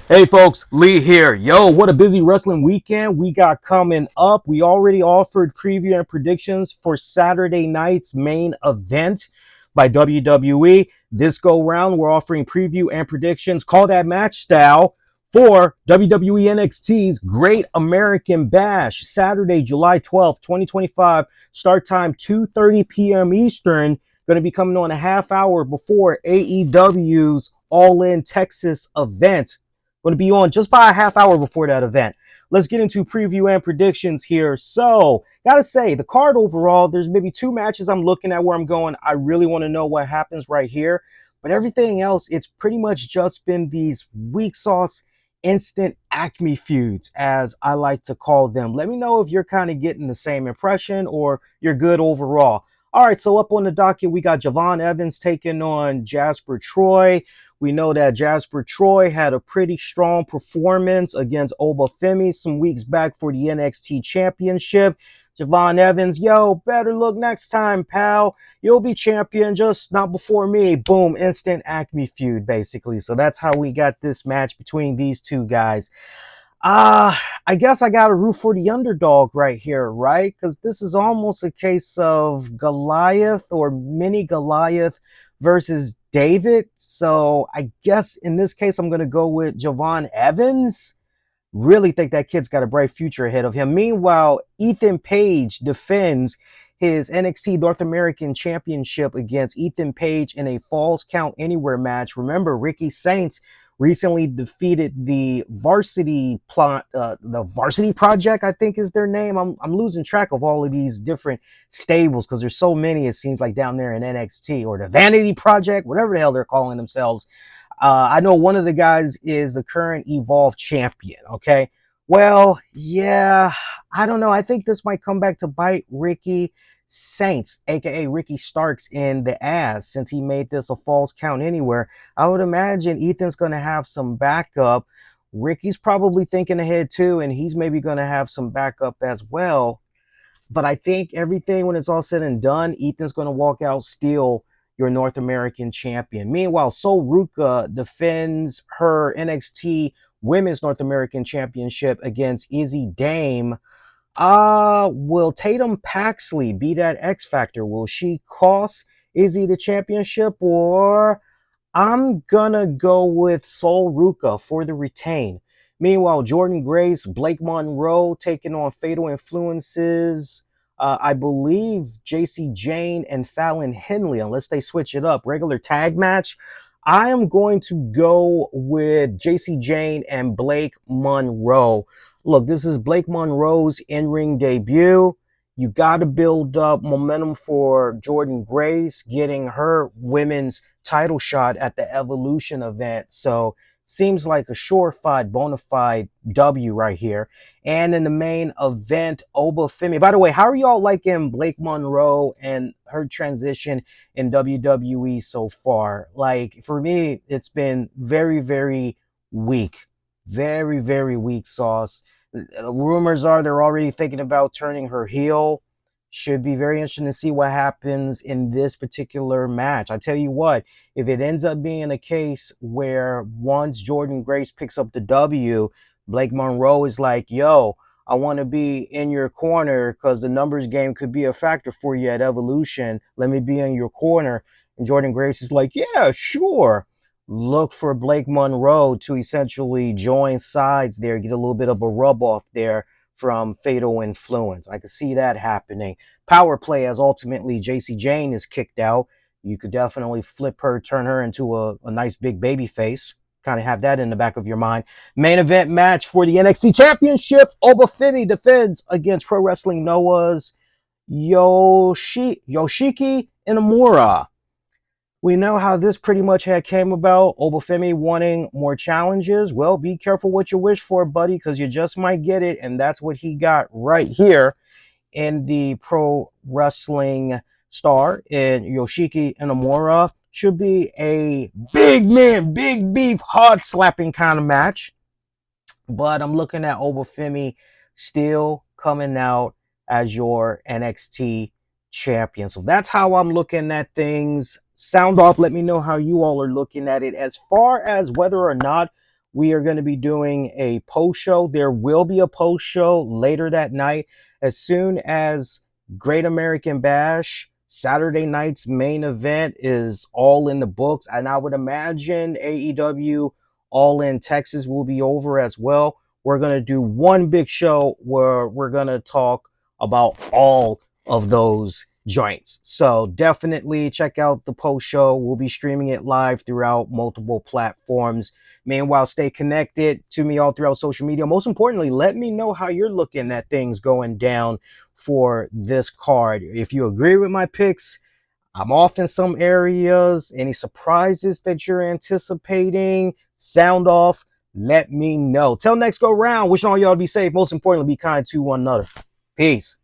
Hey folks, Lee here. Yo, what a busy wrestling weekend we got coming up. We already offered preview and predictions for Saturday night's main event by WWE. This go round, we're offering preview and predictions, call that match style, for WWE NXT's Great American Bash, Saturday, July 12th, 2025. Start time 2:30 p.m. Eastern. Going to be coming on a half hour before AEW's All In Texas event. Going to be on just by a half hour before that event. Let's get into preview and predictions here. So, gotta say, the card overall, there's maybe two matches I'm looking at where I'm going, I really want to know what happens right here. But everything else, it's pretty much just been these weak sauce, instant Acme feuds, as I like to call them. Let me know if you're kind of getting the same impression or you're good overall. All right, so up on the docket, we got Javon Evans taking on Jasper Troy. We know that Jasper Troy had a pretty strong performance against Femi some weeks back for the NXT Championship. Javon Evans, yo, better look next time, pal. You'll be champion, just not before me. Boom, instant Acme feud, basically. So that's how we got this match between these two guys. I guess I got to root for the underdog right here, right? Because this is almost a case of Goliath or mini Goliath versus David. So I guess in this case, I'm going to go with Javon Evans. Really think that kid's got a bright future ahead of him. Meanwhile, Ethan Page defends his NXT North American Championship against Ethan Page in a Falls Count Anywhere match. Remember, Ricky Saints recently defeated the Varsity Project, I think is their name. I'm losing track of all of these different stables because there's so many, it seems like, down there in NXT, or the Vanity Project, whatever the hell they're calling themselves. I know one of the guys is the current Evolve champion. Okay. Well, yeah, I don't know. I think this might come back to bite Ricky Saints, aka Ricky Starks, in the ass, since he made this a Falls Count Anywhere. I would imagine Ethan's going to have some backup. Ricky's probably thinking ahead too, and he's maybe going to have some backup as well. But I think everything, when it's all said and done, Ethan's going to walk out still your North American champion. Meanwhile, Ruca defends her NXT Women's North American Championship against Izzy Dame. Will Tatum Paxley be that X Factor? Will she cost Izzy the championship? Or I'm gonna go with Ruca for the retain. Meanwhile, Jordynne Grace, Blake Monroe taking on Fatal Influences. I believe JC Jane and Fallon Henley, unless they switch it up. Regular tag match. I am going to go with JC Jane and Blake Monroe. Look, this is Blake Monroe's in-ring debut. You got to build up momentum for Jordynne Grace getting her women's title shot at the Evolution event. So seems like a surefire, bona fide W right here. And in the main event, Femi. By the way, how are y'all liking Blake Monroe and her transition in WWE so far? Like, for me, it's been very, very weak. Very, very weak sauce. Rumors are they're already thinking about turning her heel. Should be very interesting to see what happens in this particular match. I tell you what, if it ends up being a case where once Jordynne Grace picks up the W, Blake Monroe is like, yo, I want to be in your corner because the numbers game could be a factor for you at Evolution. Let me be in your corner. And Jordynne Grace is like, yeah, sure. Look for Blake Monroe to essentially join sides there, get a little bit of a rub off there from Fatal Influence. I could see that happening. Power play, as ultimately JC Jane is kicked out. You could definitely flip her, turn her into a nice big baby face. Kind of have that in the back of your mind. Main event match for the NXT Championship. Femi defends against Pro Wrestling Noah's Yoshiki Inamura. We know how this pretty much had came about. Femi wanting more challenges. Well, be careful what you wish for, buddy, because you just might get it. And that's what he got right here in the Pro Wrestling Star in Yoshiki Inamura. Should be a big man, big beef, hard slapping kind of match. But I'm looking at Femi still coming out as your NXT champion. So that's how I'm looking at things. Sound off. Let me know how you all are looking at it. As far as whether or not we are going to be doing a post show. There will be a post show later that night as soon as Great American Bash Saturday night's main event is all in the books. And I would imagine AEW All in Texas will be over as well. We're going to do one big show where we're going to talk about all of those joints. So definitely check out the post show. We'll be streaming it live throughout multiple platforms. Meanwhile, stay connected to me all throughout social media. Most importantly, let me know how you're looking at things going down for this card. If you agree with my picks, I'm off in some areas. Any surprises that you're anticipating, sound off, let me know. Till next go round, wishing all y'all to be safe. Most importantly, be kind to one another. Peace.